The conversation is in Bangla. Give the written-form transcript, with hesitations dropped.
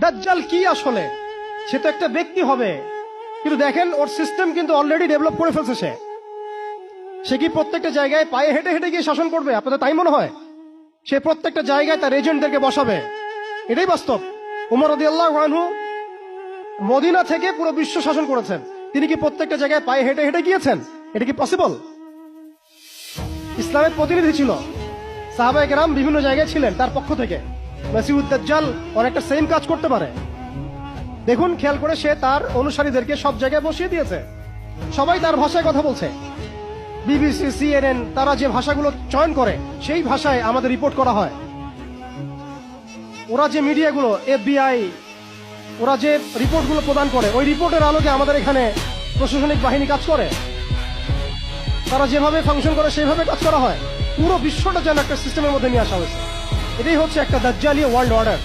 দাজ্জাল কি আসলে? সে তো একটা ব্যক্তি হবে, কিন্তু দেখেন ওর সিস্টেম কিন্তু অলরেডি ডেভেলপ করে ফেলছে। সে কি প্রত্যেকটা জায়গায় পায়ে হেঁটে হেঁটে গিয়ে শাসন করবে? আপনাদের তাই মনে হয়? সে প্রত্যেকটা জায়গায় তার এজেন্টদেরকে বসাবে, এটাই বাস্তব। উমর রাদিয়াল্লাহু আনহু মদিনা থেকে পুরো বিশ্ব শাসন করেছেন। তিনি কি প্রত্যেকটা জায়গায় পায়ে হেঁটে হেঁটে গিয়েছেন? এটা কি পসিবল? ইসলামের প্রতিনিধি ছিল, সাহাবায়ে কেরাম বিভিন্ন জায়গায় ছিলেন তার পক্ষ থেকে। মাসিহুদ দাজ্জাল অনেকটা সেম কাজ করতে পারে। দেখুন, খেয়াল করে সে তার অনুসারীদেরকে সব জায়গায় বসিয়ে দিয়েছে, সবাই তার ভাষায় কথা বলছে। বিবিসি, সিএনএন, তারা যে ভাষাগুলো চয়ন করে সেই ভাষায় আমাদের রিপোর্ট করা হয়। ওরা যে মিডিয়াগুলো, FBI, ওরা যে রিপোর্টগুলো প্রদান করে, ওই রিপোর্টের আলোকে আমাদের এখানে প্রশাসনিক বাহিনী কাজ করে। তারা যেভাবে ফাংশন করে সেইভাবে কাজ করা হয়। পুরো বিশ্বটা যেন একটা সিস্টেমের মধ্যে নিয়ে আসা হয়েছে। এটাই হচ্ছে একটা দাজ্জালীয় ওয়ার্ল্ড অর্ডার।